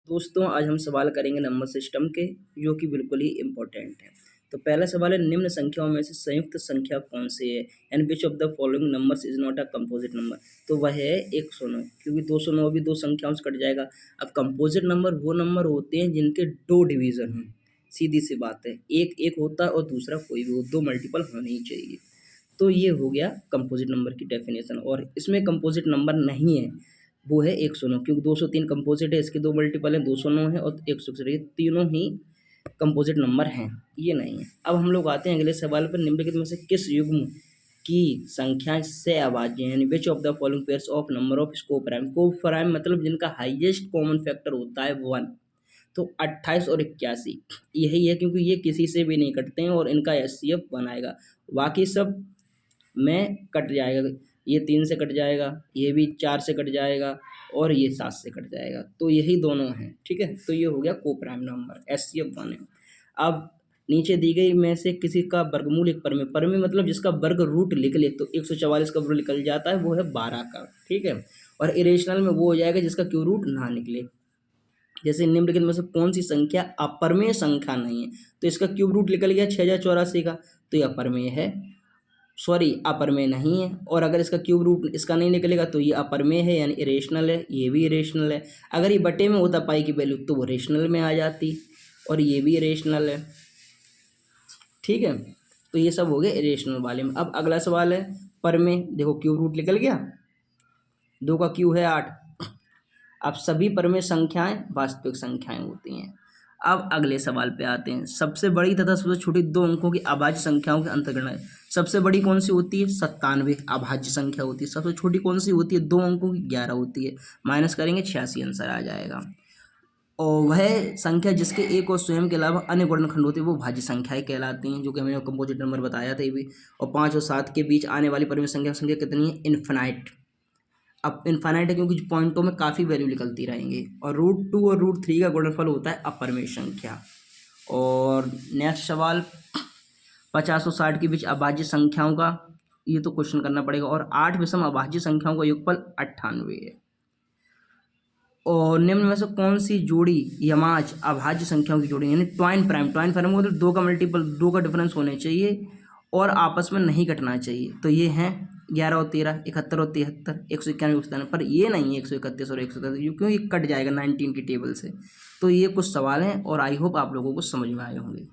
दोस्तों आज हम सवाल करेंगे नंबर सिस्टम के जो कि बिल्कुल ही इम्पोर्टेंट है। तो पहला सवाल है निम्न संख्याओं में से संयुक्त संख्या कौन सी है and which of the following numbers is not a composite number. तो वह है 109 क्योंकि 209 भी दो संख्याओं से कट जाएगा। अब कंपोजिट नंबर वो नंबर होते हैं जिनके दो डिवीजन हों। सीधी सी बात है, एक एक होता है और दूसरा कोई भी हो, दो मल्टीपल होने ही चाहिए। तो ये हो गया कंपोजिट नंबर की डेफिनेशन और इसमें कंपोजिट नंबर नहीं है, वो है 109 क्योंकि 203 कंपोजिट है, इसके दो मल्टीपल हैं, 209 है और 101, ये तीनों ही कंपोजिट नंबर हैं, ये नहीं है। अब हम लोग आते हैं अगले सवाल पर, निम्नलिखित में से किस युग्म की संख्या से अभाज्य है, यानी which of the following pairs of number of को प्राइम मतलब जिनका हाईएस्ट कॉमन फैक्टर होता है 1। तो 28 और 81 यही है क्योंकि ये किसी से भी नहीं कटते हैं और इनका एचसीएफ बनाएगा। बाकी सब में कट जाएगा, ये 3 से कट जाएगा, ये भी 4 से कट जाएगा और ये 7 से कट जाएगा। तो यही दोनों हैं, ठीक है। तो ये हो गया को प्राइम नंबर, एचसीएफ बने। अब नीचे दी गई में से किसी का वर्गमूल एक परमे, परमे मतलब जिसका वर्ग रूट लिख ले तो 144 का वर्ग निकल जाता है, वो है 12 का, ठीक है। और इरेशनल में वो हो जाएगा जिसका क्यू रूट ना निकले। जैसे निम्नलिखित में से कौन सी संख्या अपरमेय संख्या नहीं है, तो इसका क्यूब रूट निकल गया 6084 का, तो ये अपरमेय है, सॉरी अपरमेय नहीं है। और अगर इसका क्यूब रूट इसका नहीं निकलेगा तो ये अपरमेय है यानी इरेशनल है, ये भी इरेशनल है। अगर ये बटे में होता पाई की वैल्यू तो वो रेशनल में आ जाती और ये भी इरेशनल है, ठीक है। तो ये सब हो गए इरेशनल वाले में। अब अगला सवाल है परमेय, देखो क्यूब रूट निकल गया, 2 का क्यूब है 8। अब सभी परमेय संख्याएं वास्तविक संख्याएं होती हैं। अब अगले सवाल पे आते हैं, सबसे बड़ी तथा सबसे छोटी दो अंकों की अभाज्य संख्याओं के अंतर्गणना। सबसे बड़ी कौन सी होती है 97 अभाज्य संख्या होती है। सबसे छोटी कौन सी होती है 2 अंकों की 11 होती है। माइनस करेंगे 86 आंसर आ जाएगा। और वह संख्या जिसके एक और स्वयं के अलावा अन्य गुणनखंड होते हैं वो भाज्य संख्याएं कहलाती हैं, जो कि हमने कंपोजिट नंबर बताया था ये भी। और 5 और 7 के बीच आने वाली परिमेय संख्या कितनी है इन्फिनाइट। अब इनफाइनाइट है क्योंकि पॉइंटों में काफ़ी वैल्यू निकलती रहेंगी। और √2 और √3 का गुणनफल होता है अपरमेय संख्या। और नेक्स्ट सवाल 50 और 60 के बीच अभाज्य संख्याओं का, ये तो क्वेश्चन करना पड़ेगा। और 8 विषम अभाज्य संख्याओं का योगफल 98 है। और निम्न में से कौन सी जोड़ी यमाज अभाज्य संख्याओं की जोड़ी, यानी ट्वाइन प्राइम मतलब 2 का मल्टीपल, 2 का डिफरेंस होने चाहिए और आपस में नहीं कटना चाहिए। तो ये हैं 11 और 13, 71 और 73, 191 197, पर ये नहीं है 131 और 133 क्यों, ये कट जाएगा 19 की टेबल से। तो ये कुछ सवाल हैं और आई होप आप लोगों को समझ में आए होंगे।